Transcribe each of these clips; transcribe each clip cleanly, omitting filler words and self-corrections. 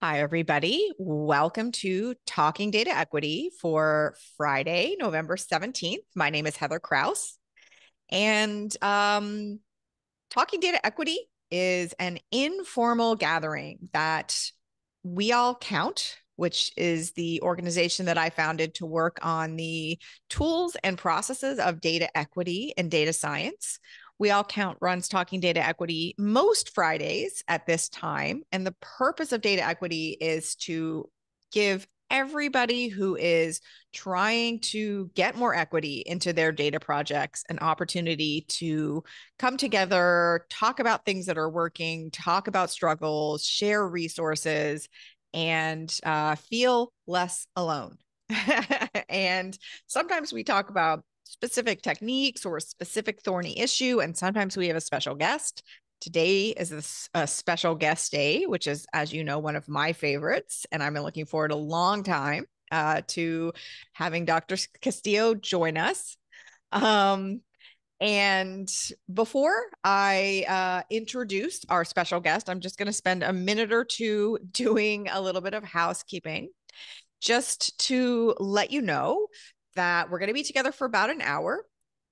Hi, everybody. Welcome to Talking Data Equity for Friday, November 17th. My name is Heather Kraus, and Talking Data Equity is an informal gathering that We All Count, which is the organization that I founded to work on the tools and processes of data equity and data science. We All Count runs Talking Data Equity most Fridays at this time. And the purpose of data equity is to give everybody who is trying to get more equity into their data projects an opportunity to come together, talk about things that are working, talk about struggles, share resources, and feel less alone. And sometimes we talk about specific techniques or a specific thorny issue, and sometimes we have a special guest. Today is a special guest day, which is, as you know, one of my favorites, and I've been looking forward a long time to having Dr. Castillo join us. And before I introduce our special guest, I'm just going to spend a minute or two doing a little bit of housekeeping just to let you know that we're going to be together for about an hour.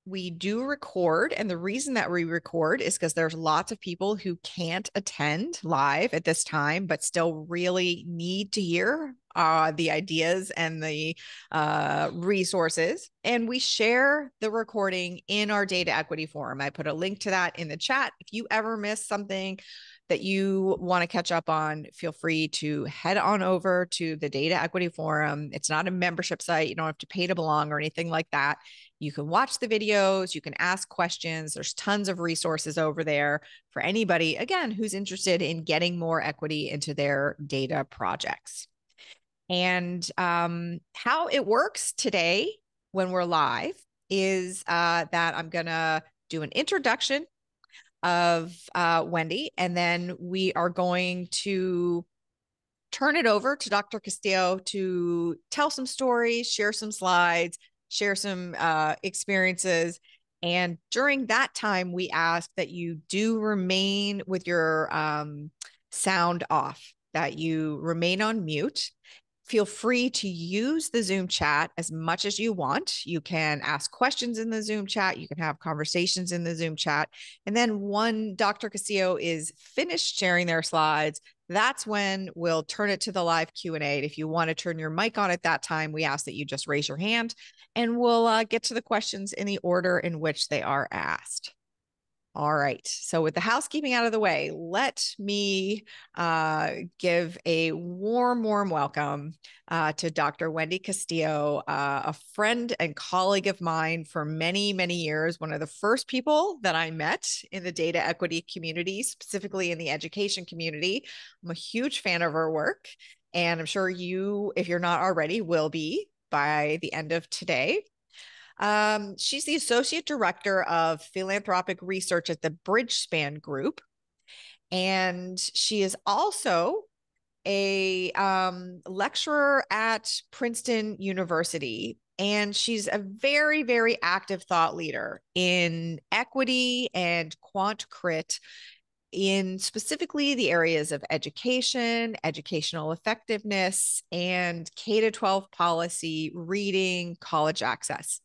We do record, and the reason that we record is because there's lots of people who can't attend live at this time, but still really need to hear the ideas and the resources. And we share the recording in our data equity forum. I put a link to that in the chat. If you ever miss something that you want to catch up on, feel free to head on over to the Data Equity Forum. It's not a membership site. You don't have to pay to belong or anything like that. You can watch the videos, you can ask questions. There's tons of resources over there for anybody, again, who's interested in getting more equity into their data projects. And how it works today when we're live is that I'm going to do an introduction of Wendy, and then we are going to turn it over to Dr. Castillo to tell some stories, share some slides, share some experiences. And during that time, we ask that you do remain with your sound off, that you remain on mute. Feel free to use the Zoom chat as much as you want. You can ask questions in the Zoom chat. You can have conversations in the Zoom chat. And then when Dr. Castillo is finished sharing their slides, that's when we'll turn it to the live Q&A. If you want to turn your mic on at that time, we ask that you just raise your hand, and we'll get to the questions in the order in which they are asked. All right. So with the housekeeping out of the way, let me give a warm welcome to Dr. Wendy Castillo, a friend and colleague of mine for many, many years, one of the first people that I met in the data equity community, specifically in the education community. I'm a huge fan of her work, and I'm sure you, if you're not already, will be by the end of today. She's the Associate Director of Philanthropic Research at the Bridgespan Group. And she is also a lecturer at Princeton University. And she's a very, very active thought leader in equity and quant crit in specifically the areas of education, educational effectiveness, and K-12 policy, reading, college access.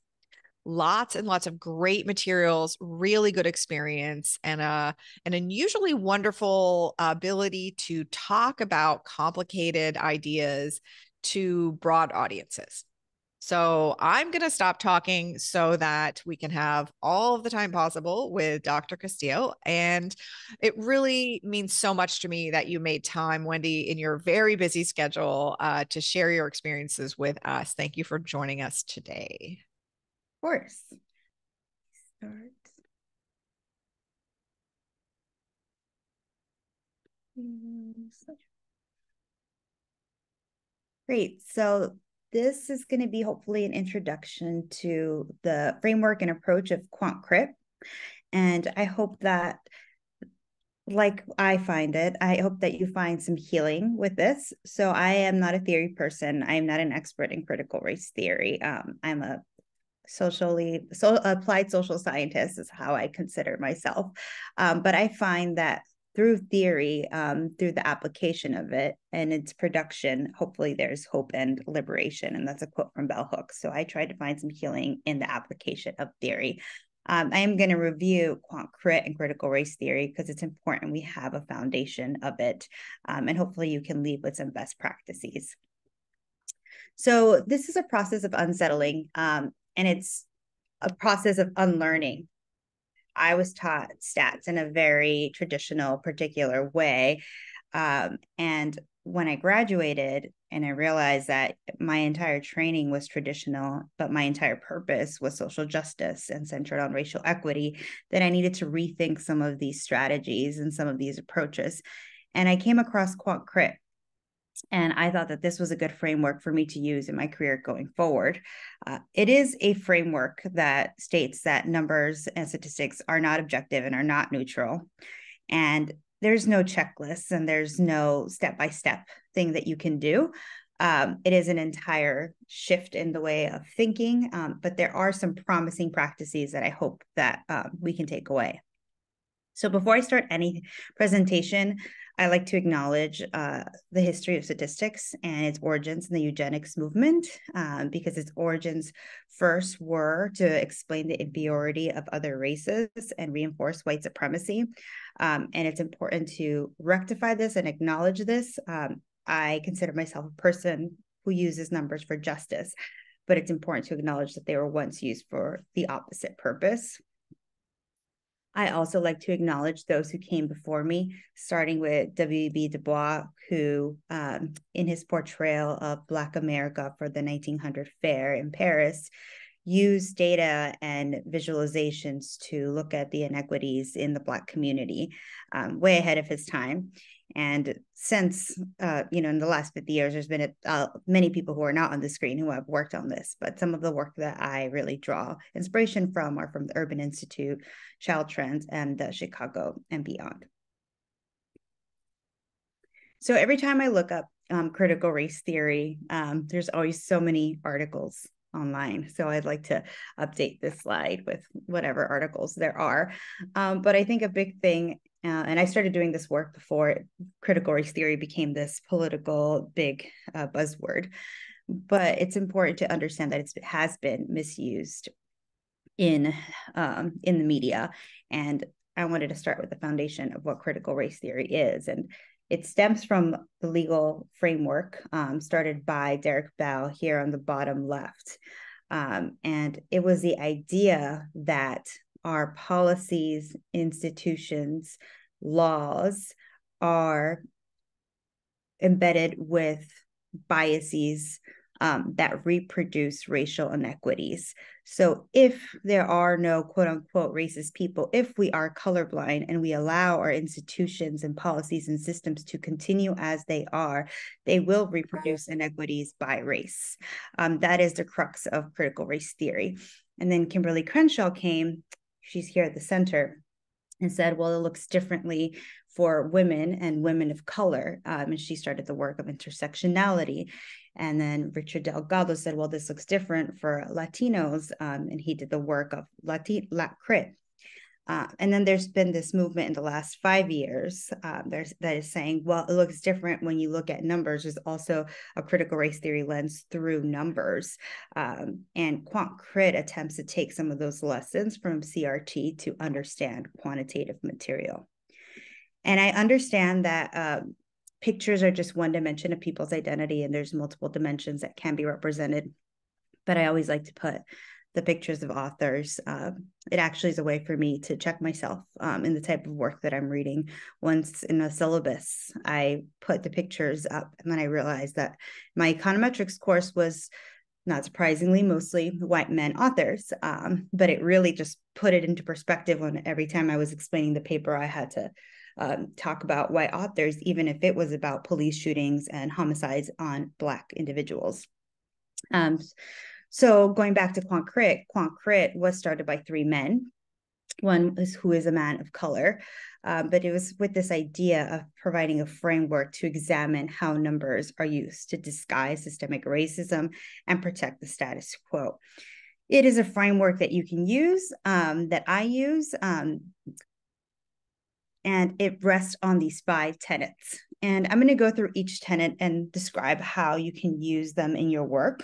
Lots and lots of great materials, really good experience, and an unusually wonderful ability to talk about complicated ideas to broad audiences. So I'm going to stop talking so that we can have all of the time possible with Dr. Castillo. And it really means so much to me that you made time, Wendy, in your very busy schedule to share your experiences with us. Thank you for joining us today. Course. Start. Great. So this is going to be hopefully an introduction to the framework and approach of quant crit. And I hope that, like I find it, I hope that you find some healing with this. So I am not a theory person. I am not an expert in critical race theory. I'm a applied social scientist is how I consider myself. But I find that through theory, through the application of it and its production, hopefully there's hope and liberation. And that's a quote from Bell Hooks. So I tried to find some healing in the application of theory. I am going to review quant crit and critical race theory because it's important we have a foundation of it. And hopefully you can leave with some best practices. So this is a process of unsettling, and it's a process of unlearning. I was taught stats in a very traditional, particular way. And when I graduated and I realized that my entire training was traditional, but my entire purpose was social justice and centered on racial equity, then I needed to rethink some of these strategies and some of these approaches. And I came across Quant Crit. And I thought that this was a good framework for me to use in my career going forward. It is a framework that states that numbers and statistics are not objective and are not neutral. And there's no checklist and there's no step-by-step thing that you can do. It is an entire shift in the way of thinking, but there are some promising practices that I hope that we can take away. So before I start any presentation, I like to acknowledge the history of statistics and its origins in the eugenics movement, because its origins first were to explain the inferiority of other races and reinforce white supremacy. And it's important to rectify this and acknowledge this. I consider myself a person who uses numbers for justice, but it's important to acknowledge that they were once used for the opposite purpose. I also like to acknowledge those who came before me, starting with W.E.B. Du Bois, who, in his portrayal of Black America for the 1900 Fair in Paris, used data and visualizations to look at the inequities in the Black community, way ahead of his time. And since, in the last 50 years, there's been many people who are not on the screen who have worked on this, but some of the work that I really draw inspiration from are from the Urban Institute, Child Trends, and Chicago and beyond. So every time I look up critical race theory, there's always so many articles online. So I'd like to update this slide with whatever articles there are. But I think a big thing, and I started doing this work before critical race theory became this political big buzzword, but it's important to understand that it has been misused in the media. And I wanted to start with the foundation of what critical race theory is. And it stems from the legal framework started by Derek Bell here on the bottom left. And it was the idea that our policies, institutions, laws are embedded with biases that reproduce racial inequities. So if there are no quote unquote racist people, if we are colorblind and we allow our institutions and policies and systems to continue as they are, they will reproduce inequities by race. That is the crux of critical race theory. And then Kimberly Crenshaw came, she's here at the center, and said, well, it looks differently for women and women of color. And she started the work of intersectionality. And then Richard Delgado said, well, this looks different for Latinos. And he did the work of Lat Crit. And then there's been this movement in the last 5 years that is saying, well, it looks different when you look at numbers. There's also a critical race theory lens through numbers. And Quant Crit attempts to take some of those lessons from CRT to understand quantitative material. And I understand that pictures are just one dimension of people's identity, and there's multiple dimensions that can be represented. But I always like to put the pictures of authors. It actually is a way for me to check myself in the type of work that I'm reading. Once in a syllabus, I put the pictures up, and then I realized that my econometrics course was, not surprisingly, mostly white men authors, but it really just put it into perspective when every time I was explaining the paper, I had to talk about white authors, even if it was about police shootings and homicides on Black individuals. So going back to Quant Crit was started by 3 men. One is who is a man of color, but it was with this idea of providing a framework to examine how numbers are used to disguise systemic racism and protect the status quo. It is a framework that you can use, that I use. and it rests on these 5 tenets. And I'm going to go through each tenet and describe how you can use them in your work.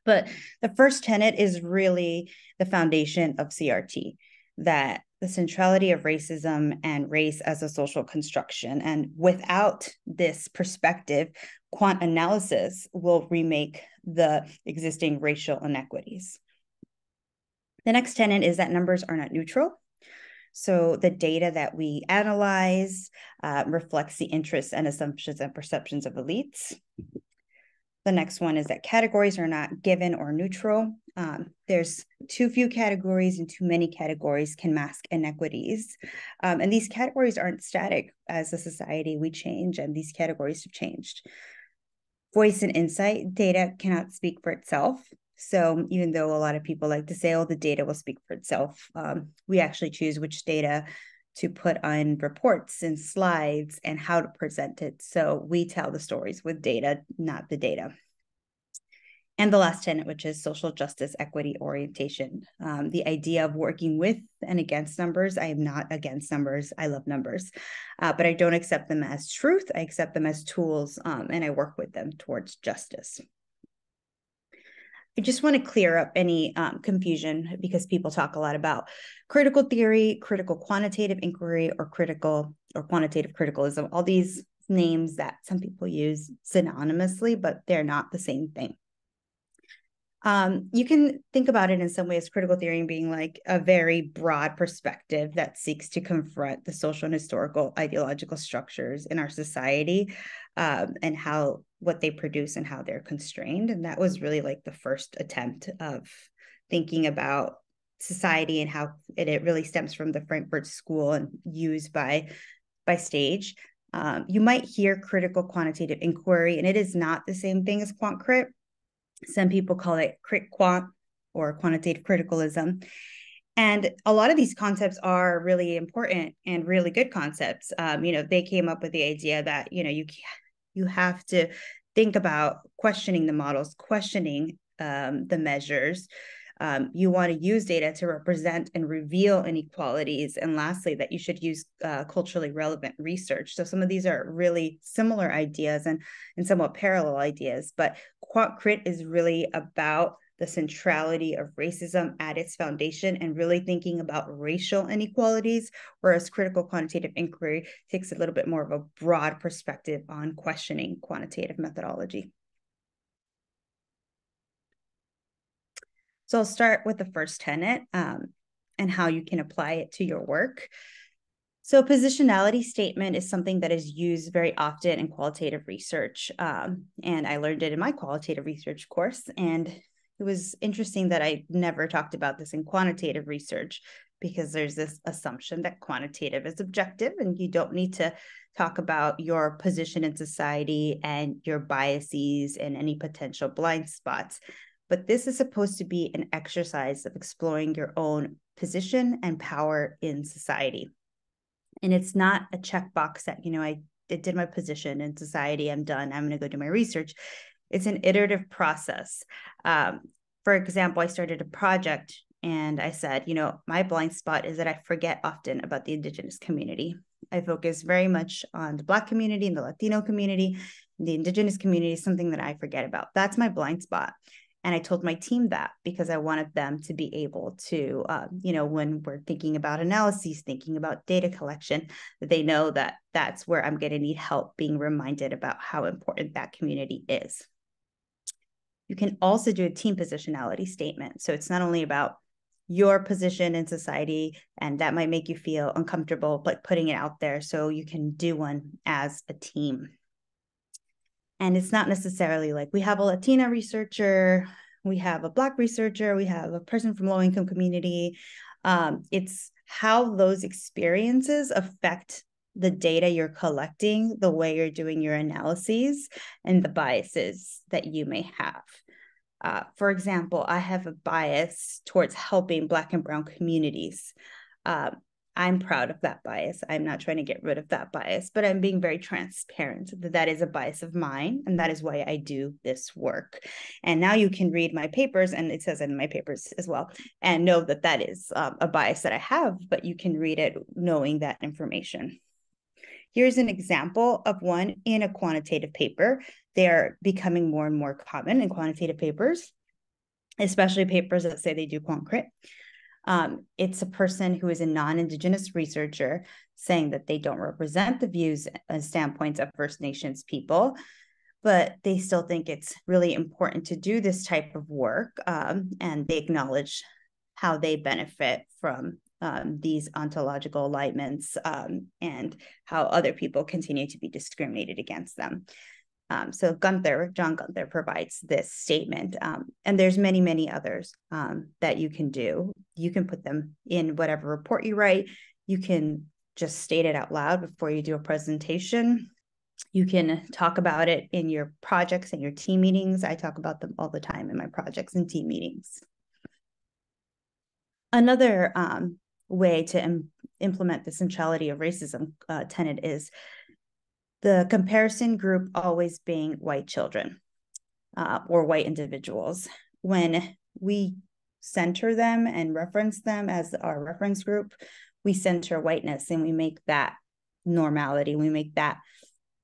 But the first tenet is really the foundation of CRT, that the centrality of racism and race as a social construction. And without this perspective, quant analysis will remake the existing racial inequities. The next tenet is that numbers are not neutral. So the data that we analyze reflects the interests and assumptions and perceptions of elites. The next one is that categories are not given or neutral. There's too few categories and too many categories can mask inequities. And these categories aren't static. As a society, we change, and these categories have changed. Voice and insight data cannot speak for itself. So even though a lot of people like to say, oh, the data will speak for itself, we actually choose which data to put on reports and slides and how to present it. So we tell the stories with data, not the data. And the last tenet, which is social justice, equity, orientation. The idea of working with and against numbers. I am not against numbers. I love numbers, but I don't accept them as truth. I accept them as tools, and I work with them towards justice. I just want to clear up any confusion, because people talk a lot about critical theory, critical quantitative inquiry, or critical or quantitative criticalism, all these names that some people use synonymously, but they're not the same thing. You can think about it in some ways, critical theory being like a very broad perspective that seeks to confront the social and historical ideological structures in our society, and what they produce and how they're constrained. And that was really like the first attempt of thinking about society and how it really stems from the Frankfurt School and used by Stage. You might hear critical quantitative inquiry, and it is not the same thing as quant crit. Some people call it crit quant or quantitative criticalism. And a lot of these concepts are really important and really good concepts. They came up with the idea that, you have to think about questioning the models, questioning the measures. You want to use data to represent and reveal inequalities. And lastly, that you should use culturally relevant research. So some of these are really similar ideas and somewhat parallel ideas, but quant crit is really about the centrality of racism at its foundation and really thinking about racial inequalities, whereas critical quantitative inquiry takes a little bit more of a broad perspective on questioning quantitative methodology. So I'll start with the first tenet and how you can apply it to your work. So positionality statement is something that is used very often in qualitative research. And I learned it in my qualitative research course. And it was interesting that I never talked about this in quantitative research, because there's this assumption that quantitative is objective and you don't need to talk about your position in society and your biases and any potential blind spots. But this is supposed to be an exercise of exploring your own position and power in society. And it's not a checkbox that, I did my position in society, I'm done, I'm going to go do my research. It's an iterative process. For example, I started a project and I said, my blind spot is that I forget often about the Indigenous community. I focus very much on the Black community and the Latino community. The Indigenous community is something that I forget about. That's my blind spot. And I told my team that because I wanted them to be able to, when we're thinking about analyses, thinking about data collection, that they know that that's where I'm going to need help being reminded about how important that community is. You can also do a team positionality statement. So it's not only about your position in society, and that might make you feel uncomfortable, but putting it out there so you can do one as a team. And it's not necessarily like we have a Latina researcher, we have a Black researcher, we have a person from low-income community. It's how those experiences affect the data you're collecting, the way you're doing your analyses, and the biases that you may have. For example, I have a bias towards helping Black and Brown communities. I'm proud of that bias. I'm not trying to get rid of that bias, but I'm being very transparent that that is a bias of mine, and that is why I do this work. And now you can read my papers, and it says in my papers as well, and know that that is a bias that I have, but you can read it knowing that information. Here's an example of one in a quantitative paper. They're becoming more and more common in quantitative papers, especially papers that say they do quant crit. It's a person who is a non-Indigenous researcher saying that they don't represent the views and standpoints of First Nations people, but they still think it's really important to do this type of work, and they acknowledge how they benefit from these ontological alignments, and how other people continue to be discriminated against them. So John Gunther provides this statement, and there's many, many others that you can do. You can put them in whatever report you write. You can just state it out loud before you do a presentation. You can talk about it in your projects and your team meetings. I talk about them all the time in my projects and team meetings. Another way to implement the centrality of racism tenet is the comparison group always being white children or white individuals. When we center them and reference them as our reference group, we center whiteness and we make that normality. We make that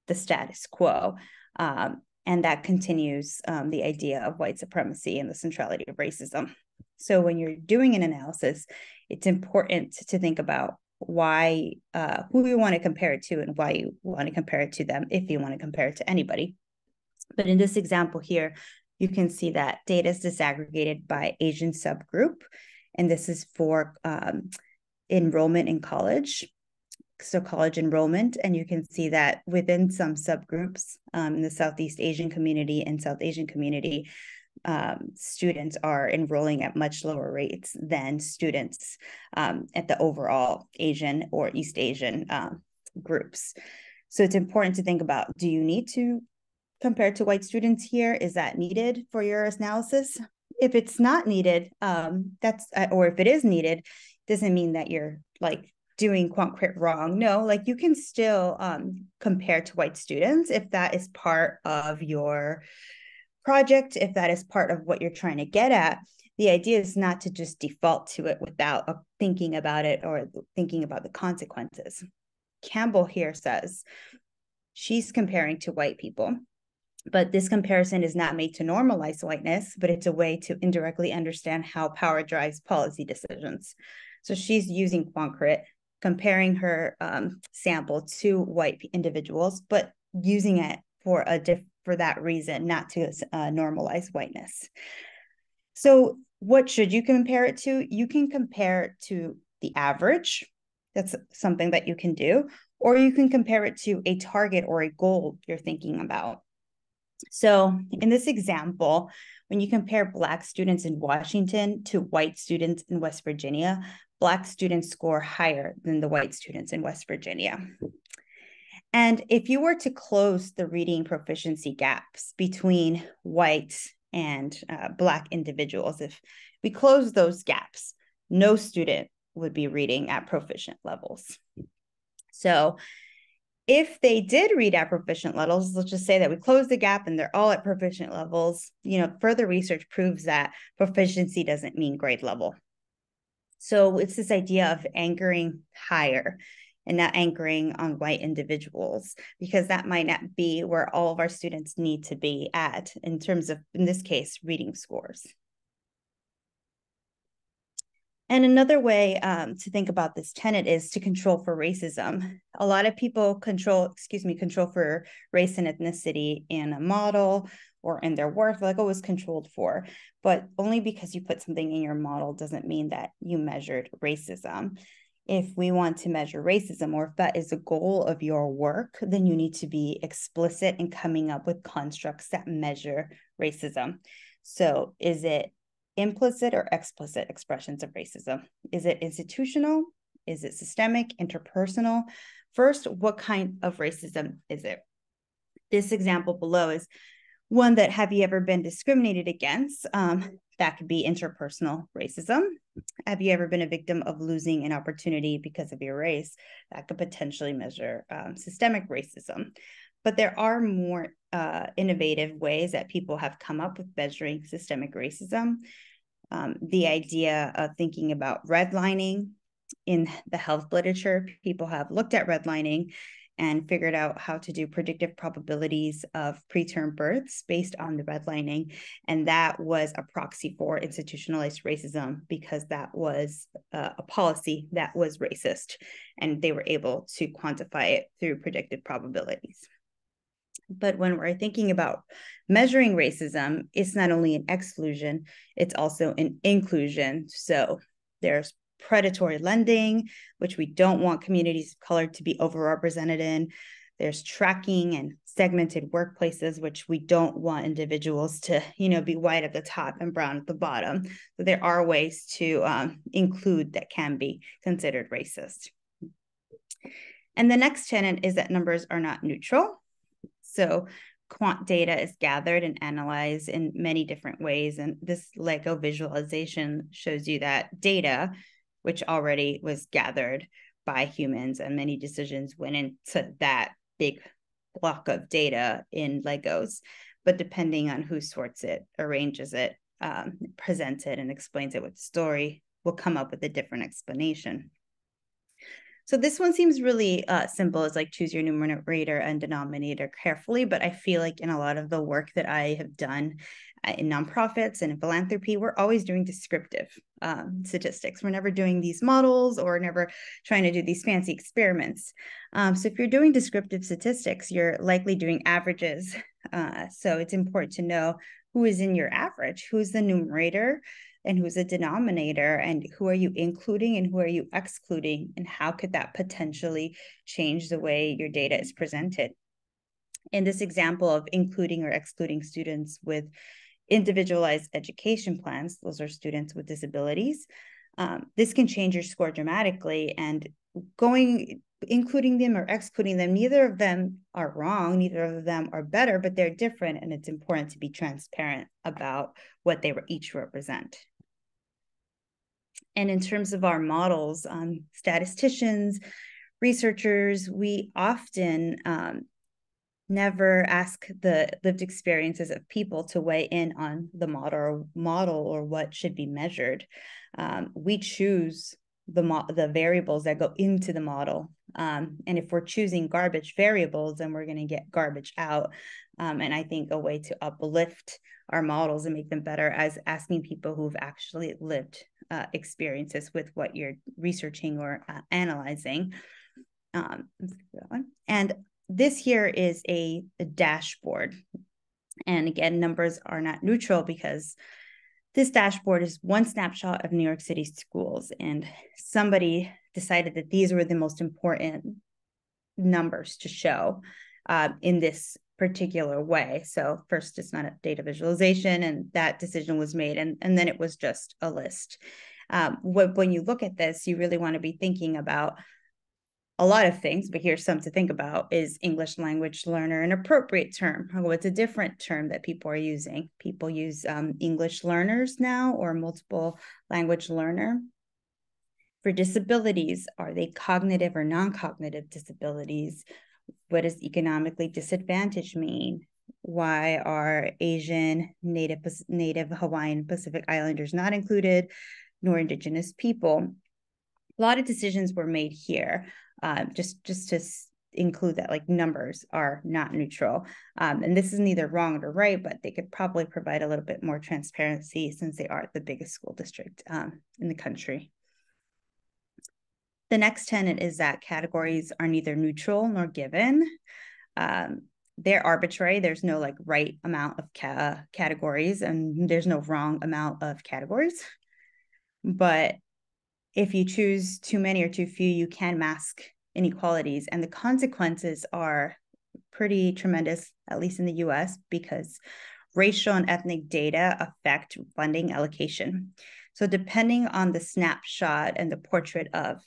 the status quo. And that continues the idea of white supremacy and the centrality of racism. So when you're doing an analysis, it's important to think about why, who you want to compare it to and why you want to compare it to them, if you want to compare it to anybody. But in this example here, you can see that data is disaggregated by Asian subgroup, and this is for enrollment in college. So college enrollment, and you can see that within some subgroups in the Southeast Asian community and South Asian community, students are enrolling at much lower rates than students at the overall Asian or East Asian groups. So it's important to think about, do you need to compare to white students here? Is that needed for your analysis? If it's not needed, or if it is needed, doesn't mean that you're like doing quant crit wrong. No, like you can still compare to white students if that is part of your project, if that is part of what you're trying to get at. The idea is not to just default to it without thinking about it or thinking about the consequences. Campbell here says she's comparing to white people, but this comparison is not made to normalize whiteness, but it's a way to indirectly understand how power drives policy decisions. So she's using quant crit, comparing her sample to white individuals, but using it for that reason, not to normalize whiteness. So what should you compare it to? You can compare it to the average. That's something that you can do. Or you can compare it to a target or a goal you're thinking about. So in this example, when you compare Black students in Washington to white students in West Virginia, Black students score higher than the white students in West Virginia. And if you were to close the reading proficiency gaps between white and Black individuals, if we close those gaps, no student would be reading at proficient levels. So if they did read at proficient levels, let's just say that we close the gap and they're all at proficient levels, further research proves that proficiency doesn't mean grade level. So it's this idea of anchoring higher and not anchoring on white individuals, because that might not be where all of our students need to be at in terms of, in this case, reading scores. And another way to think about this tenet is to control for racism. A lot of people control for race and ethnicity in a model or in their work, like, oh, it's controlled for. But only because you put something in your model doesn't mean that you measured racism. If we want to measure racism, or if that is a goal of your work, then you need to be explicit in coming up with constructs that measure racism. So is it implicit or explicit expressions of racism? Is it institutional? Is it systemic, interpersonal? First, what kind of racism is it? This example below is One that have you ever been discriminated against? That could be interpersonal racism. Have you ever been a victim of losing an opportunity because of your race? That could potentially measure systemic racism. But there are more innovative ways that people have come up with measuring systemic racism. The idea of thinking about redlining in the health literature, people have looked at redlining and figured out how to do predictive probabilities of preterm births based on the redlining. And that was a proxy for institutionalized racism because that was a policy that was racist. And they were able to quantify it through predictive probabilities. But when we're thinking about measuring racism, it's not only an exclusion, it's also an inclusion. So there's predatory lending, which we don't want communities of color to be overrepresented in. There's tracking and segmented workplaces, which we don't want individuals to, be white at the top and brown at the bottom. So there are ways to include that can be considered racist. And the next tenet is that numbers are not neutral. So quant data is gathered and analyzed in many different ways. And this Lego visualization shows you that data, which already was gathered by humans, and many decisions went into that big block of data in Legos. But depending on who sorts it, arranges it, presents it, and explains it with the story, will come up with a different explanation. So this one seems really simple. It's like choose your numerator and denominator carefully. But I feel like in a lot of the work that I have done in nonprofits and in philanthropy, we're always doing descriptive statistics. We're never doing these models or never trying to do these fancy experiments. So if you're doing descriptive statistics, you're likely doing averages. So it's important to know who is in your average, who's the numerator, and who's a denominator, and who are you including and who are you excluding, and how could that potentially change the way your data is presented. In this example of including or excluding students with individualized education plans, those are students with disabilities, this can change your score dramatically. And including them or excluding them, neither of them are wrong, neither of them are better, but they're different, and it's important to be transparent about what they each represent. And in terms of our models, statisticians, researchers, we often never ask the lived experiences of people to weigh in on the model or what should be measured. We choose the variables that go into the model. And if we're choosing garbage variables, then we're going to get garbage out. And I think a way to uplift our models and make them better as asking people who've actually lived experiences with what you're researching or analyzing. And this here is a dashboard. And again, numbers are not neutral because this dashboard is one snapshot of New York City schools, and somebody decided that these were the most important numbers to show in this particular way. So first, it's not a data visualization, and that decision was made, and then it was just a list. When you look at this, you really want to be thinking about a lot of things, but here's some to think about. Is English language learner an appropriate term? What's a different term that people are using? People use English learners now, or multiple language learner. For disabilities, are they cognitive or non-cognitive disabilities? What does economically disadvantaged mean? Why are Asian, Native Hawaiian, Pacific Islanders not included, nor Indigenous people? A lot of decisions were made here. Just to include that, like, numbers are not neutral. And this is neither wrong or right, but they could probably provide a little bit more transparency since they are the biggest school district in the country. The next tenet is that categories are neither neutral nor given. They're arbitrary. There's no like right amount of categories, and there's no wrong amount of categories. But if you choose too many or too few, you can mask inequalities. And the consequences are pretty tremendous, at least in the US, because racial and ethnic data affect funding allocation. So depending on the snapshot and the portrait of,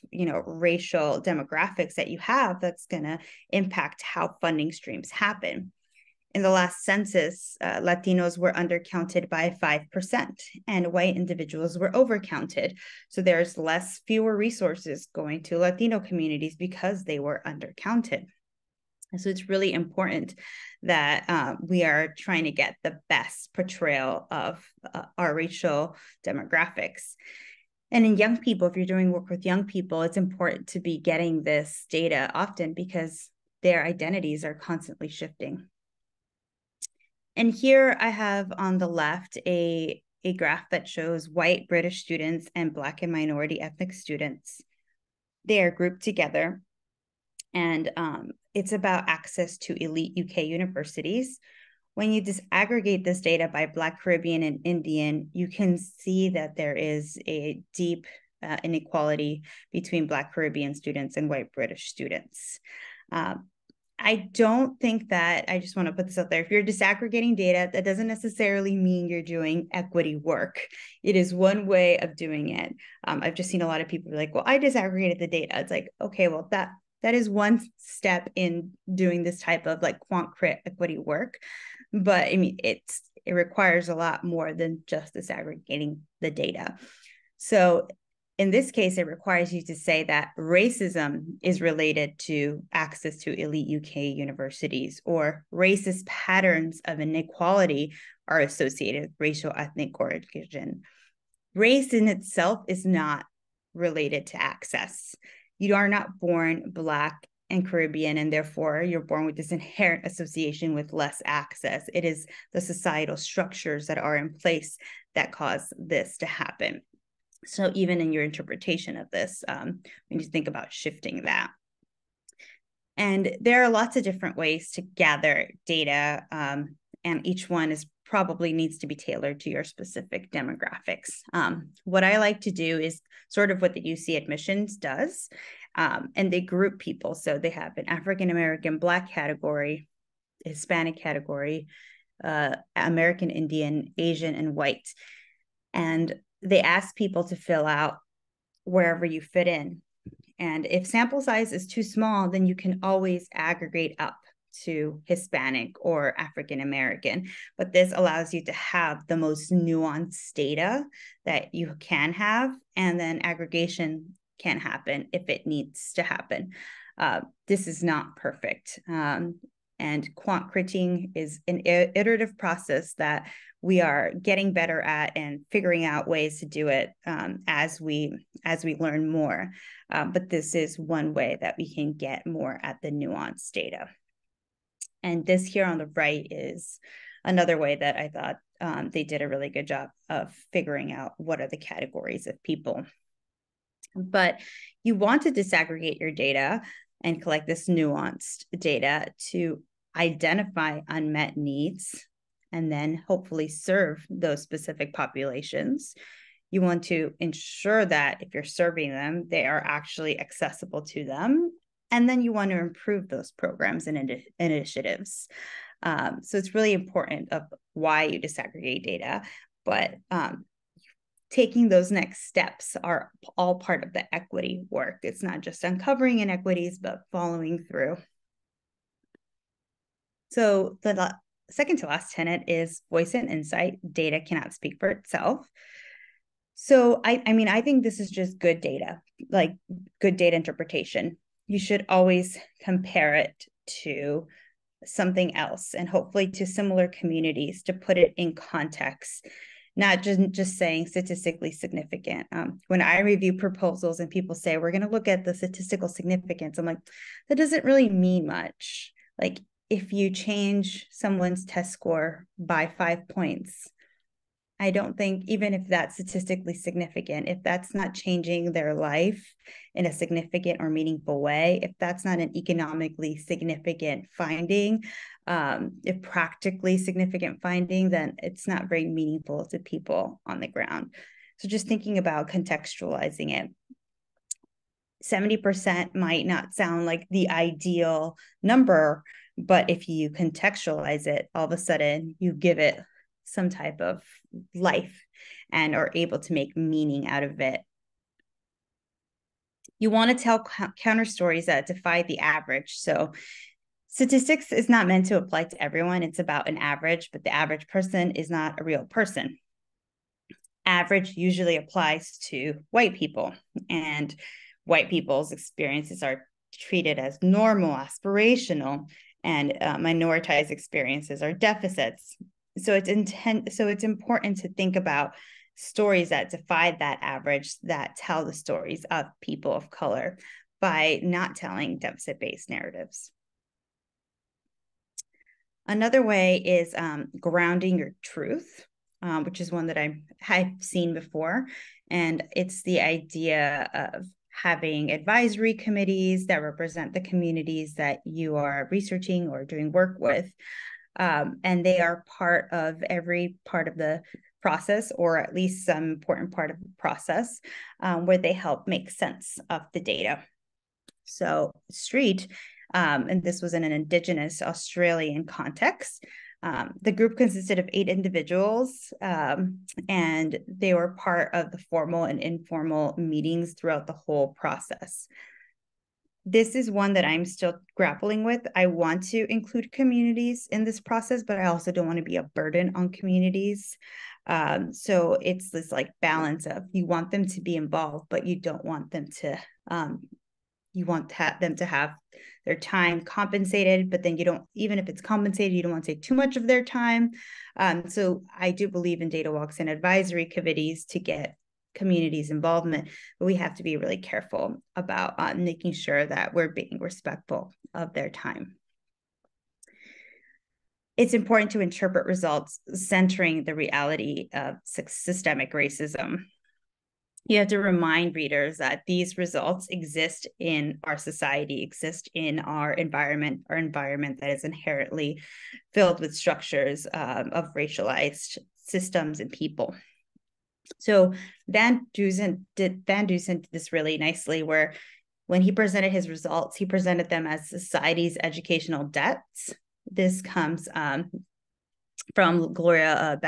racial demographics that you have, that's going to impact how funding streams happen. In the last census, Latinos were undercounted by 5%, and white individuals were overcounted. So there's fewer resources going to Latino communities because they were undercounted. So it's really important that we are trying to get the best portrayal of our racial demographics. And in young people, if you're doing work with young people, it's important to be getting this data often because their identities are constantly shifting. And here I have on the left a graph that shows white British students and Black and minority ethnic students. They are grouped together, and it's about access to elite UK universities. When you disaggregate this data by Black, Caribbean, and Indian, you can see that there is a deep inequality between Black Caribbean students and white British students. I don't think that, I just want to put this out there, if you're disaggregating data, that doesn't necessarily mean you're doing equity work. It is one way of doing it. I've just seen a lot of people be like, well, I disaggregated the data. It's like, okay, well, that is one step in doing this type of like quant crit equity work. But I mean, it requires a lot more than just disaggregating the data. So in this case, it requires you to say that racism is related to access to elite UK universities, or racist patterns of inequality are associated with racial ethnic origin. Race in itself is not related to access. You are not born Black and Caribbean, and therefore you're born with this inherent association with less access. It is the societal structures that are in place that cause this to happen. So even in your interpretation of this, when you think about shifting that. And there are lots of different ways to gather data, and each one probably needs to be tailored to your specific demographics. What I like to do is sort of what the UC Admissions does, and they group people. So they have an African American Black category, Hispanic category, American Indian, Asian, and white. And they ask people to fill out wherever you fit in. And if sample size is too small, then you can always aggregate up to Hispanic or African American. But this allows you to have the most nuanced data that you can have, and then aggregation can happen if it needs to happen. This is not perfect. And quant critting is an iterative process that we are getting better at and figuring out ways to do it as we learn more. But this is one way that we can get more at the nuanced data. And this here on the right is another way that I thought they did a really good job of figuring out what are the categories of people. But you want to disaggregate your data and collect this nuanced data to identify unmet needs and then hopefully serve those specific populations. You want to ensure that if you're serving them, they are actually accessible to them. And then you want to improve those programs and initiatives. So it's really important of why you disaggregate data, but taking those next steps are all part of the equity work. It's not just uncovering inequities, but following through. So the second to last tenet is voice and insight. Data cannot speak for itself. So I mean, I think this is just good data, like good data interpretation. You should always compare it to something else and hopefully to similar communities to put it in context, not just saying statistically significant. When I review proposals and people say, we're going to look at the statistical significance, I'm like, that doesn't really mean much. Like if you change someone's test score by 5 points, I don't think, even if that's statistically significant, if that's not changing their life in a significant or meaningful way, if that's not an economically significant finding, if practically significant finding, then it's not very meaningful to people on the ground. So just thinking about contextualizing it. 70% might not sound like the ideal number, but if you contextualize it, all of a sudden you give it some type of life and are able to make meaning out of it. You want to tell counter stories that defy the average. So Statistics is not meant to apply to everyone. It's about an average, but the average person is not a real person. Average usually applies to white people, and white people's experiences are treated as normal, aspirational, and minoritized experiences are deficits. So it's important to think about stories that defy that average, that tell the stories of people of color by not telling deficit-based narratives. Another way is grounding your truth, which is one that I've seen before. And it's the idea of having advisory committees that represent the communities that you are researching or doing work with. And they are part of every part of the process, or at least some important part of the process, where they help make sense of the data. So Street, and this was in an Indigenous Australian context. The group consisted of 8 individuals, and they were part of the formal and informal meetings throughout the whole process. This is one that I'm still grappling with. I want to include communities in this process, but I also don't want to be a burden on communities. So it's this like balance of, you want them to be involved, but you don't want them to you want them to have their time compensated, but then you don't, even if it's compensated, you don't want to take too much of their time. So I do believe in data walks and advisory committees to get communities' involvement, but we have to be really careful about making sure that we're being respectful of their time. It's important to interpret results centering the reality of systemic racism. You have to remind readers that these results exist in our society, exist in our environment that is inherently filled with structures of racialized systems and people. So Van Dusen did this really nicely, where when he presented his results, he presented them as society's educational debts. This comes from Gloria,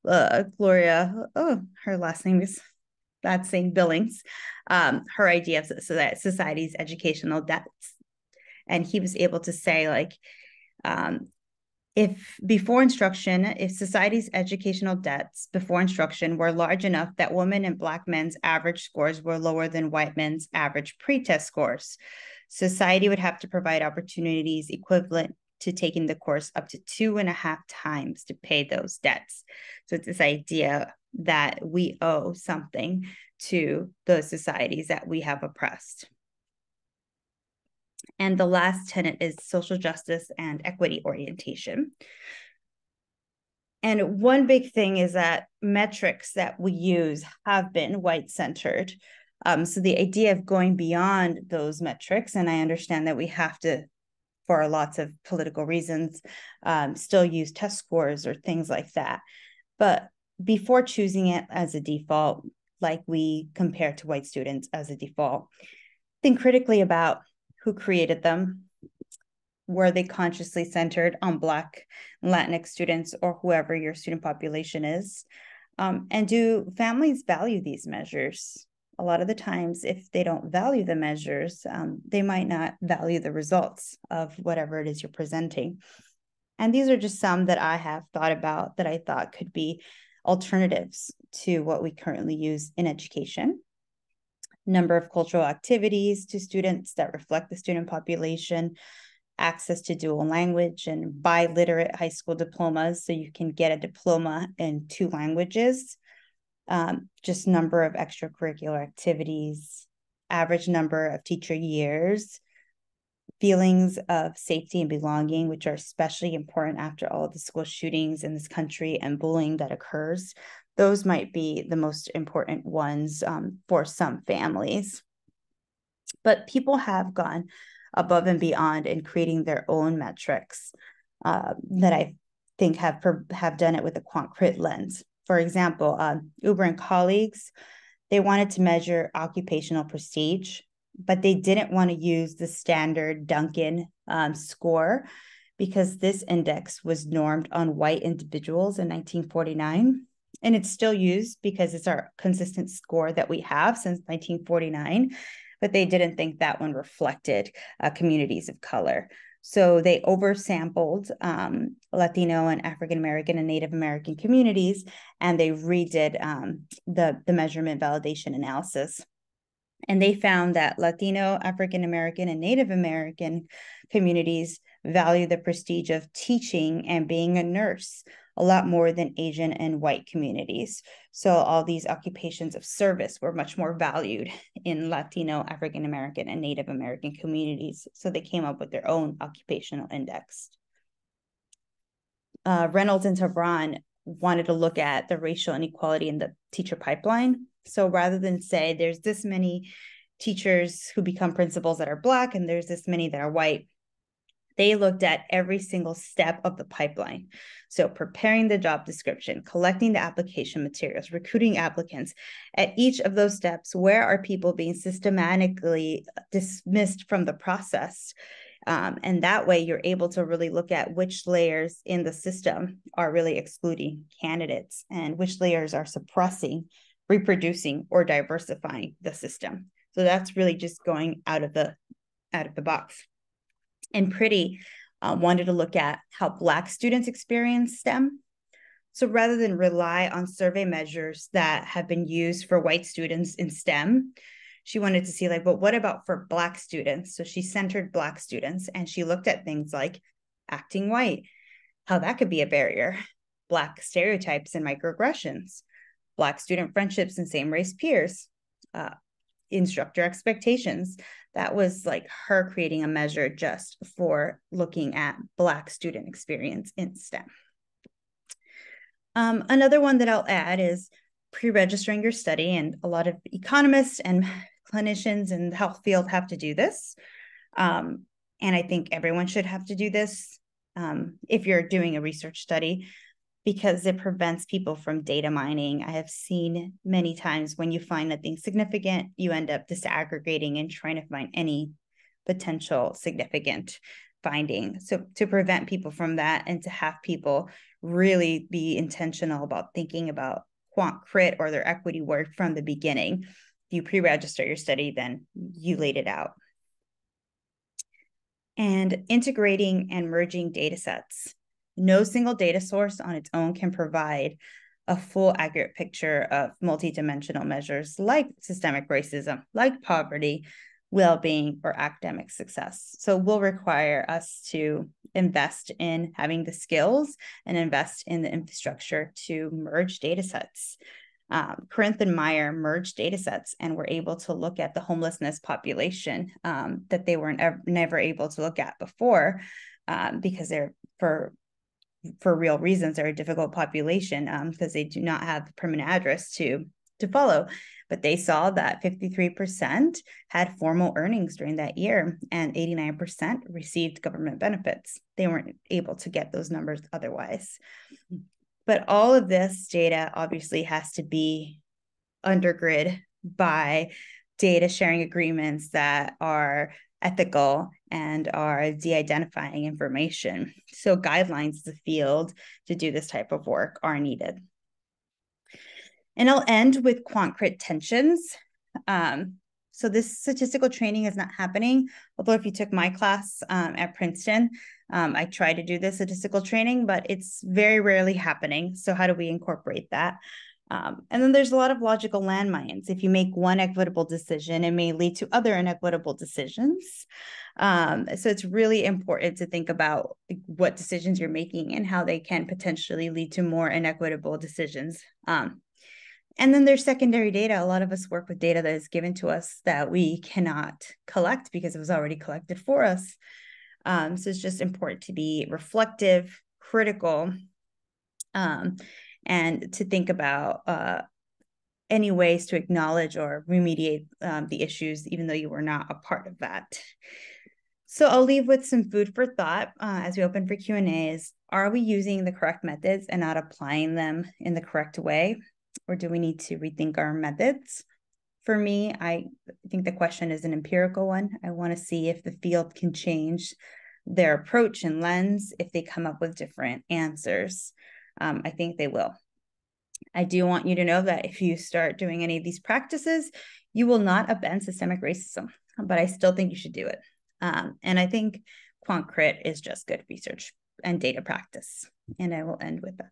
her last name is that's saying Billings, her idea of society's educational debts. And he was able to say, like, if society's educational debts before instruction were large enough that women and Black men's average scores were lower than white men's average pre-test scores, society would have to provide opportunities equivalent to taking the course up to 2.5 times to pay those debts. So it's this idea that we owe something to those societies that we have oppressed. And the last tenet is social justice and equity orientation. And one big thing is that metrics that we use have been white-centered. So the idea of going beyond those metrics, and I understand that we have to, for lots of political reasons, still use test scores or things like that. But before choosing it as a default, like we compare to white students as a default, think critically about who created them. Were they consciously centered on Black and Latinx students, or whoever your student population is? And do families value these measures? A lot of the times, if they don't value the measures, they might not value the results of whatever it is you're presenting. And these are just some that I have thought about that I thought could be alternatives to what we currently use in education. Number of cultural activities to students that reflect the student population, access to dual language and biliterate high school diplomas, so you can get a diploma in 2 languages, just number of extracurricular activities, average number of teacher years, feelings of safety and belonging, which are especially important after all of the school shootings in this country and bullying that occurs. Those might be the most important ones for some families. But people have gone above and beyond in creating their own metrics that I think have done it with a quant crit lens. For example, Uber and colleagues, they wanted to measure occupational prestige, but they didn't want to use the standard Duncan score, because this index was normed on white individuals in 1949. And it's still used because it's our consistent score that we have since 1949. But they didn't think that one reflected communities of color. So they oversampled Latino and African American and Native American communities, and they redid the measurement validation analysis. And they found that Latino, African American, and Native American communities value the prestige of teaching and being a nurse a lot more than Asian and white communities. So all these occupations of service were much more valued in Latino, African American, and Native American communities. So they came up with their own occupational index. Reynolds and Tabron wanted to look at the racial inequality in the teacher pipeline. So rather than say there's this many teachers who become principals that are Black and there's this many that are white, they looked at every single step of the pipeline. So preparing the job description, collecting the application materials, recruiting applicants. At each of those steps, where are people being systematically dismissed from the process? And that way you're able to really look at which layers in the system are really excluding candidates and which layers are suppressing, reproducing, or diversifying the system. So that's really just going out of the box. And Pretty wanted to look at how Black students experience STEM. So rather than rely on survey measures that have been used for white students in STEM, she wanted to see like, but what about for Black students? So she centered Black students and she looked at things like acting white, how that could be a barrier, Black stereotypes and microaggressions, Black student friendships and same race peers, instructor expectations. That was like her creating a measure just for looking at Black student experience in STEM. Another one that I'll add is pre-registering your study, and a lot of economists and clinicians in the health field have to do this. And I think everyone should have to do this if you're doing a research study, because it prevents people from data mining. I have seen many times when you find nothing significant, you end up disaggregating and trying to find any potential significant finding. So to prevent people from that and to have people really be intentional about thinking about quant crit or their equity work from the beginning. If you pre-register your study, then you laid it out. And integrating and merging data sets. No single data source on its own can provide a full accurate picture of multidimensional measures like systemic racism, like poverty, well-being, or academic success. So will require us to invest in having the skills and invest in the infrastructure to merge data sets. Corinth and Meyer merged data sets and were able to look at the homelessness population that they were never able to look at before because they're, for real reasons, they're a difficult population because they do not have the permanent address to follow. But they saw that 53% had formal earnings during that year and 89% received government benefits. They weren't able to get those numbers otherwise. But all of this data obviously has to be undergrid by data sharing agreements that are ethical and are de-identifying information. So guidelines to the field to do this type of work are needed. And I'll end with quant crit tensions. So this statistical training is not happening, although if you took my class at Princeton, I try to do this statistical training, but it's very rarely happening. So how do we incorporate that? And then there's a lot of logical landmines. If you make one equitable decision, it may lead to other inequitable decisions. So it's really important to think about what decisions you're making and how they can potentially lead to more inequitable decisions. And then there's secondary data. A lot of us work with data that is given to us that we cannot collect because it was already collected for us. So it's just important to be reflective, critical, and to think about any ways to acknowledge or remediate the issues, even though you were not a part of that. So I'll leave with some food for thought as we open for Q&As. Are we using the correct methods and not applying them in the correct way? Or do we need to rethink our methods? For me, I think the question is an empirical one. I want to see if the field can change their approach and lens if they come up with different answers. I think they will. I do want you to know that if you start doing any of these practices, you will not upend systemic racism, but I still think you should do it. And I think quant crit is just good research and data practice. And I will end with that.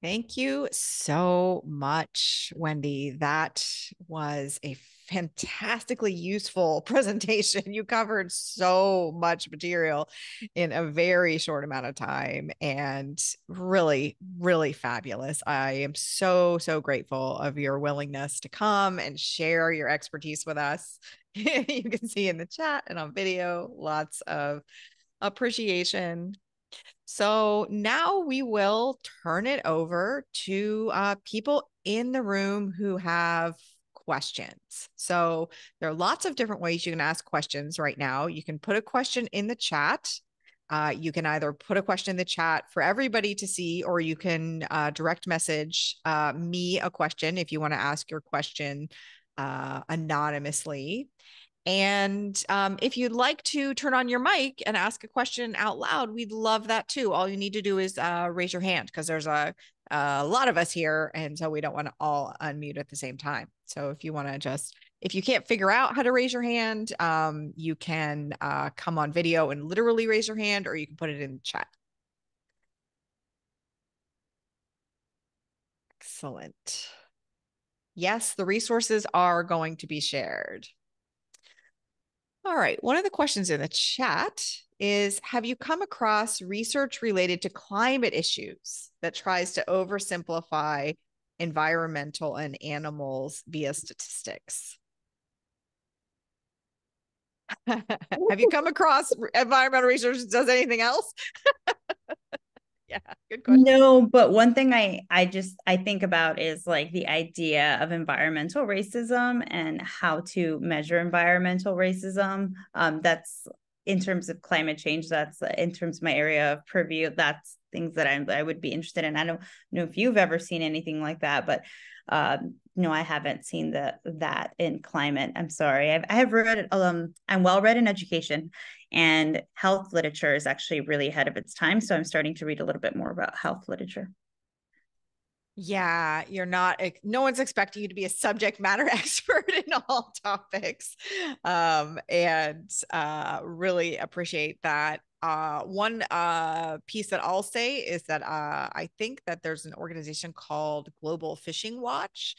Thank you so much, Wendy. That was a fantastically useful presentation. You covered so much material in a very short amount of time and really, really fabulous. I am so, so grateful of your willingness to come and share your expertise with us. You can see in the chat and on video, lots of appreciation. So now we will turn it over to people in the room who have questions. So there are lots of different ways you can ask questions right now. You can put a question in the chat. You can either put a question in the chat for everybody to see, or you can direct message me a question if you want to ask your question anonymously. And if you'd like to turn on your mic and ask a question out loud, we'd love that too. All you need to do is raise your hand because there's a lot of us here. And so we don't want to all unmute at the same time. So if you want to just, if you can't figure out how to raise your hand, you can come on video and literally raise your hand, or you can put it in the chat. Excellent. Yes, the resources are going to be shared. All right. One of the questions in the chat is, have you come across research related to climate issues that tries to oversimplify environmental and animals via statistics? Have you come across environmental research that does anything else? Yeah, good question. No, but one thing I think about is like the idea of environmental racism and how to measure environmental racism. That's in terms of climate change. That's in terms of my area of purview. That's things that I would be interested in. I don't know if you've ever seen anything like that, but no, I haven't seen that in climate. I'm sorry. I have read. I'm well read in education, and health literature is actually really ahead of its time. So I'm starting to read a little bit more about health literature. Yeah, you're not, no one's expecting you to be a subject matter expert in all topics. And really appreciate that. One piece that I'll say is that I think that there's an organization called Global Fishing Watch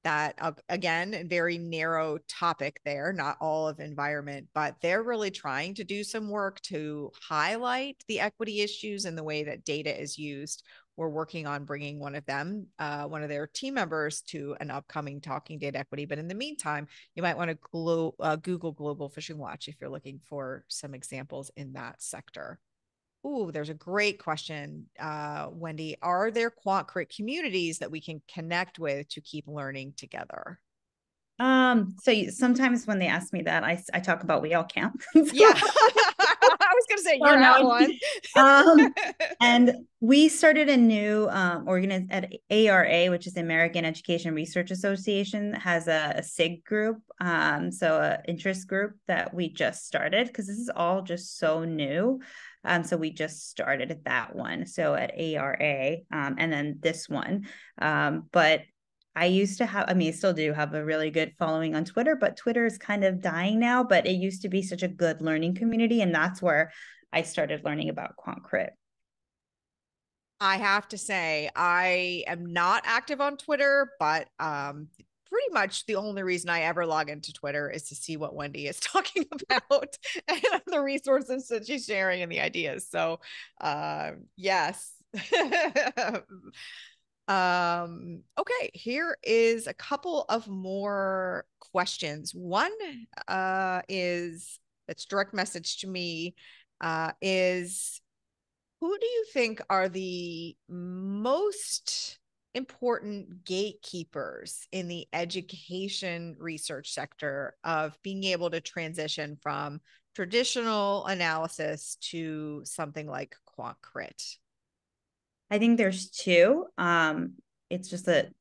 that, again, very narrow topic there, not all of environment, but they're really trying to do some work to highlight the equity issues and the way that data is used. We're working on bringing one of one of their team members to an upcoming Talking Data Equity. But in the meantime, you might want to Google Global Fishing Watch if you're looking for some examples in that sector. Ooh, there's a great question, Wendy. Are there quant crit communities that we can connect with to keep learning together? Sometimes when they ask me that, I talk about we all camp. Yeah. I was gonna say Oh you're no. at one. And we started a new organization at ARA, which is the American Education Research Association, has a SIG group, so an interest group that we just started because this is all just so new. So we just started at that one. So at ARA, and then this one. But I used to have, I mean, I still do have a really good following on Twitter, but Twitter is kind of dying now. But it used to be such a good learning community. And that's where I started learning about quant crit. I have to say, I am not active on Twitter, but pretty much the only reason I ever log into Twitter is to see what Wendy is talking about and the resources that she's sharing and the ideas. So, yes. Okay, here is a couple of more questions. One is that's direct message to me is, who do you think are the most important gatekeepers in the education research sector of being able to transition from traditional analysis to something like quant crit? I think there's two. It's just an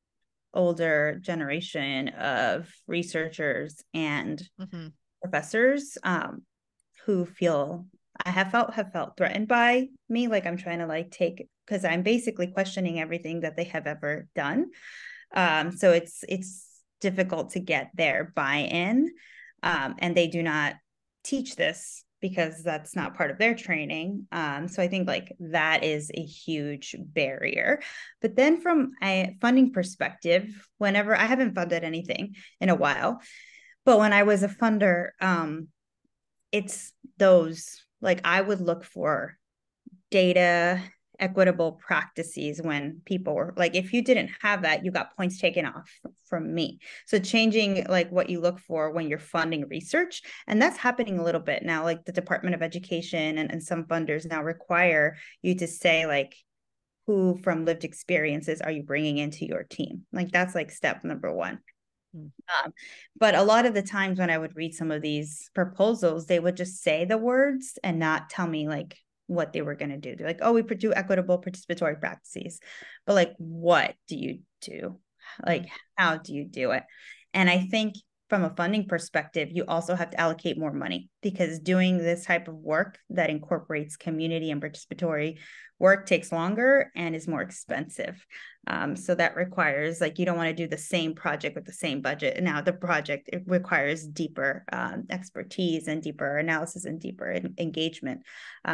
older generation of researchers and professors who feel have felt threatened by me. Like I'm trying to like take because I'm basically questioning everything that they have ever done. So it's difficult to get their buy-in, and they do not teach this because that's not part of their training. So I think like that is a huge barrier. But then from a funding perspective, whenever I haven't funded anything in a while, but when I was a funder, it's those like I would look for data equitable practices when people were like, if you didn't have that, you got points taken off from me. So changing like what you look for when you're funding research, and that's happening a little bit now. Like the Department of Education and some funders now require you to say like, who from lived experiences are you bringing into your team? Like that's like step number one. Mm. But a lot of the times when I would read some of these proposals, they would just say the words and not tell me like what they were going to do. They're like, oh, we do equitable participatory practices. But like, what do you do? Like, how do you do it? And I think from a funding perspective, you also have to allocate more money because doing this type of work that incorporates community and participatory work takes longer and is more expensive. So that requires like you don't want to do the same project with the same budget. And now the project it requires deeper expertise and deeper analysis and deeper engagement.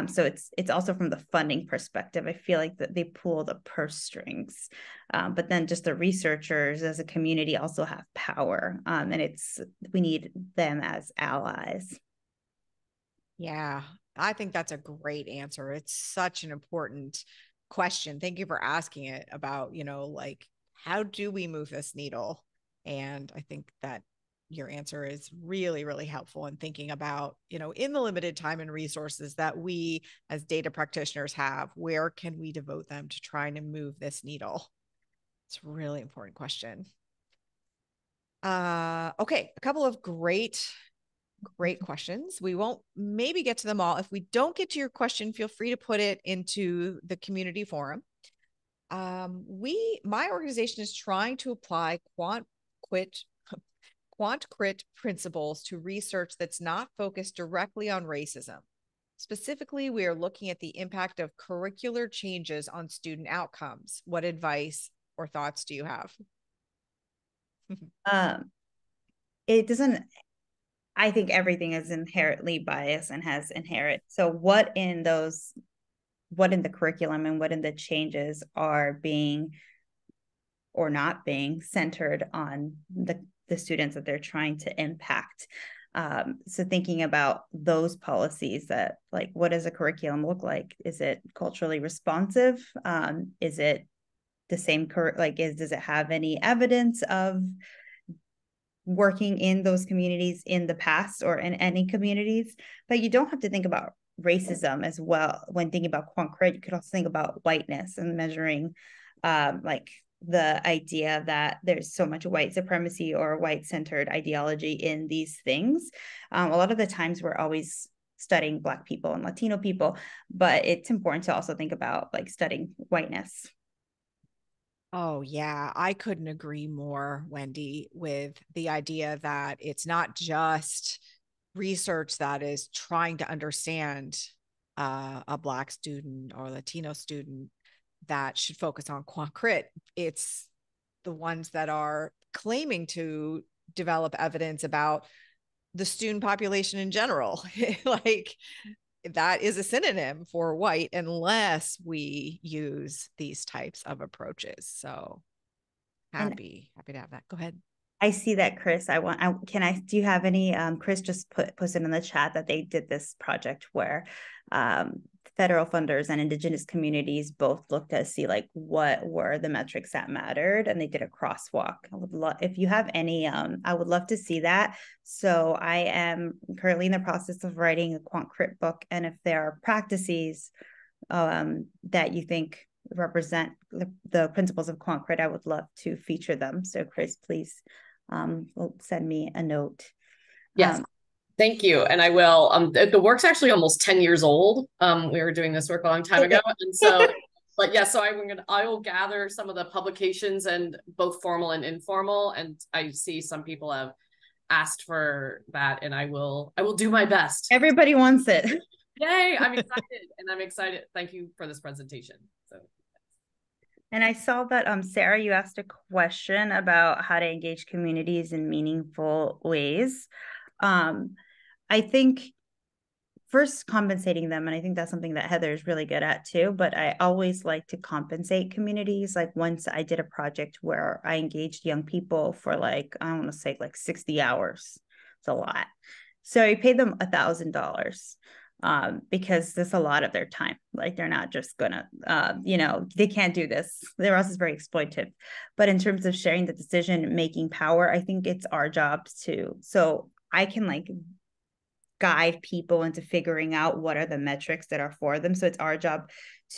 So it's also from the funding perspective. I feel like that they pull the purse strings, but then just the researchers as a community also have power, and we need them as allies. Yeah, I think that's a great answer. It's such an important question. Thank you for asking it about, like, how do we move this needle? And I think that your answer is really, really helpful in thinking about, in the limited time and resources that we as data practitioners have, where can we devote them to trying to move this needle? It's a really important question. Okay, a couple of great questions. We won't maybe get to them all. If we don't get to your question, feel free to put it into the community forum. My organization is trying to apply quant crit principles to research that's not focused directly on racism. Specifically, we are looking at the impact of curricular changes on student outcomes. What advice or thoughts do you have? Um, it doesn't I think everything is inherently biased and has inherent. So what in the curriculum and what in the changes are being or not being centered on the students that they're trying to impact? So thinking about those policies that like, what does a curriculum look like? Is it culturally responsive? Is it the same, does it have any evidence of working in those communities in the past or in any communities? But you don't have to think about racism as well when thinking about quant crit. You could also think about whiteness and measuring like the idea that there's so much white supremacy or white centered ideology in these things. A lot of the times we're always studying Black people and Latino people, but it's important to also think about like studying whiteness. Oh, yeah. I couldn't agree more, Wendy, with the idea that it's not just research that is trying to understand a Black student or Latino student that should focus on quant crit. It's the ones that are claiming to develop evidence about the student population in general. Like that is a synonym for white unless we use these types of approaches. So And happy to have that. Go ahead. I see that, Chris. Do you have any, Chris just puts it in the chat that they did this project where federal funders and indigenous communities both looked to see like what were the metrics that mattered, and they did a crosswalk. I would love, if you have any, I would love to see that. So I am currently in the process of writing a quant crit book. And if there are practices that you think represent the principles of quant crit, I would love to feature them. So Chris, please send me a note. Yes. Thank you. And I will. The work's actually almost 10 years old. We were doing this work a long time ago. And so, but yeah, so I will gather some of the publications and both formal and informal. And I see some people have asked for that, and I will do my best. Everybody wants it. Yay. I'm excited. And I'm excited. Thank you for this presentation. So. And I saw that, Sarah, you asked a question about how to engage communities in meaningful ways. I think first compensating them. And I think that's something that Heather is really good at too. But I always like to compensate communities. Like once I did a project where I engaged young people for like, I want to say like 60 hours. It's a lot. So I paid them $1,000 because that's a lot of their time. Like they're not just gonna, they can't do this. Their else is very exploitive. But in terms of sharing the decision-making power, I think it's our jobs too. So I can like guide people into figuring out what are the metrics that are for them. So it's our job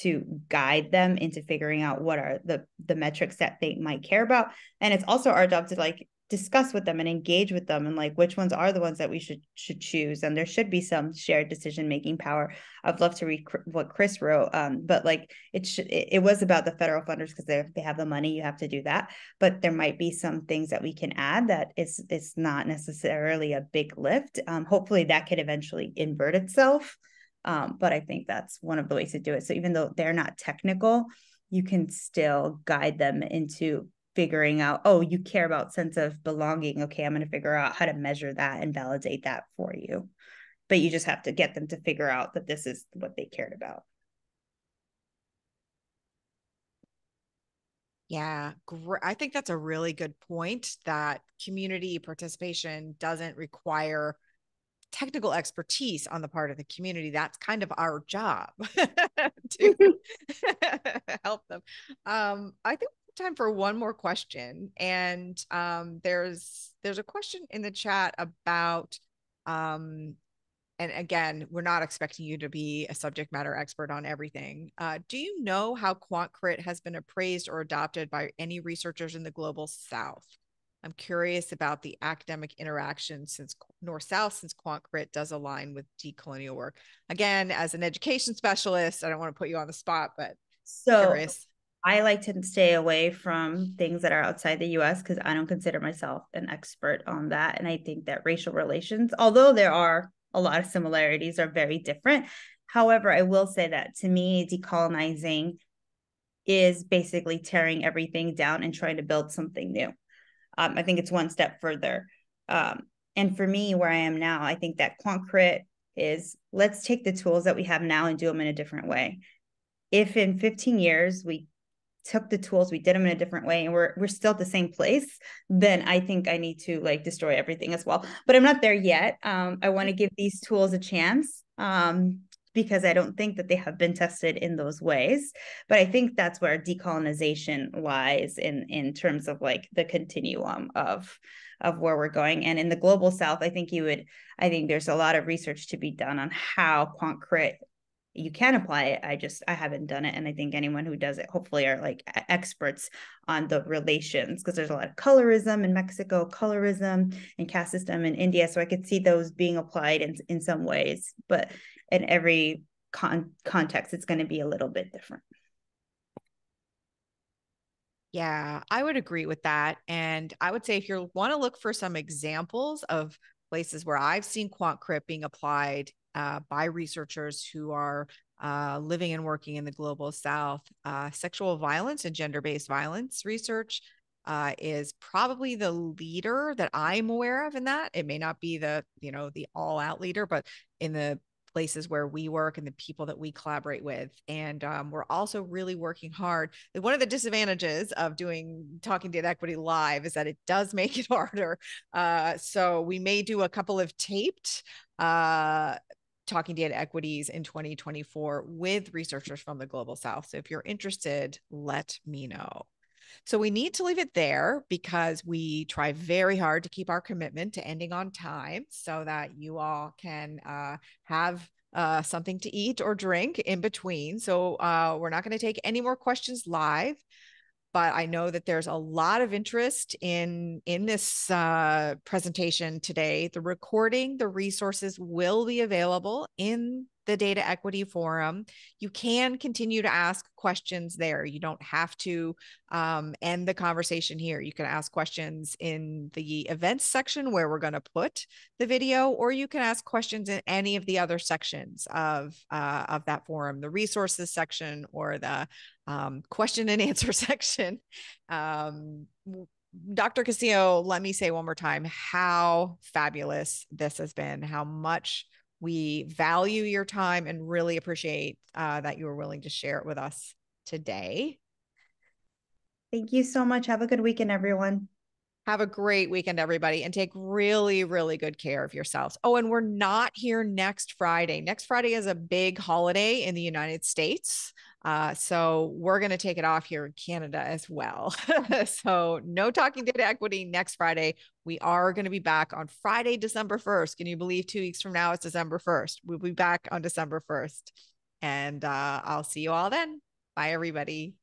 to guide them into figuring out what are the metrics that they might care about. And it's also our job to like discuss with them and engage with them and like which ones are the ones that we should choose. And there should be some shared decision making power. I'd love to read what Chris wrote, but like it was about the federal funders because they have the money. You have to do that, but there might be some things that we can add that it's not necessarily a big lift. Hopefully that could eventually invert itself. But I think that's one of the ways to do it. So even though they're not technical, you can still guide them into figuring out, oh, you care about sense of belonging. Okay, I'm going to figure out how to measure that and validate that for you. But you just have to get them to figure out that this is what they cared about. Yeah, I think that's a really good point that community participation doesn't require technical expertise on the part of the community. That's kind of our job to help them. I think time for one more question, and there's a question in the chat about and again, we're not expecting you to be a subject matter expert on everything. Do you know how QuantCrit has been appraised or adopted by any researchers in the global South? I'm curious about the academic interaction since North-South, since QuantCrit does align with decolonial work. Again, as an education specialist, I don't want to put you on the spot, but curious. I like to stay away from things that are outside the US because I don't consider myself an expert on that. And I think that racial relations, although there are a lot of similarities, are very different. However, I will say that to me, decolonizing is basically tearing everything down and trying to build something new. I think it's one step further. And for me, where I am now, I think that QuantCrit is let's take the tools that we have now and do them in a different way. If in 15 years we took the tools, we did them in a different way, and we're still at the same place, then I think I need to like destroy everything as well. But I'm not there yet. I want to give these tools a chance because I don't think that they have been tested in those ways. But I think that's where decolonization lies in terms of like the continuum of where we're going. And in the global South, I think there's a lot of research to be done on how QuantCrit you can apply it. I haven't done it. And I think anyone who does it hopefully are like experts on the relations, because there's a lot of colorism in Mexico, colorism and caste system in India. So I could see those being applied in some ways, but in every context, it's going to be a little bit different. Yeah, I would agree with that. And I would say if you want to look for some examples of places where I've seen QuantCrit being applied by researchers who are living and working in the global South, sexual violence and gender-based violence research is probably the leader that I'm aware of in that. It may not be the all-out leader, but in the places where we work and the people that we collaborate with. And we're also really working hard. One of the disadvantages of doing Talking Data Equity live is that it does make it harder. So we may do a couple of taped Talking Data Equities in 2024 with researchers from the Global South. So if you're interested, let me know. So we need to leave it there because we try very hard to keep our commitment to ending on time so that you all can have something to eat or drink in between. So we're not going to take any more questions live, but I know that there's a lot of interest in this presentation today. The recording, the resources will be available in the Data Equity Forum. You can continue to ask questions there. You don't have to end the conversation here. You can ask questions in the events section where we're going to put the video, or you can ask questions in any of the other sections of that forum, the resources section or the question and answer section. Dr. Castillo, let me say one more time how fabulous this has been, how much We value your time and really appreciate that you were willing to share it with us today. Thank you so much. Have a good weekend, everyone. Have a great weekend, everybody, and take really, really good care of yourselves. Oh, and we're not here next Friday. Next Friday is a big holiday in the United States. So we're going to take it off here in Canada as well. So no Talking Data Equity next Friday. We are going to be back on Friday, December 1st. Can you believe 2 weeks from now it's December 1st? We'll be back on December 1st. And I'll see you all then. Bye, everybody.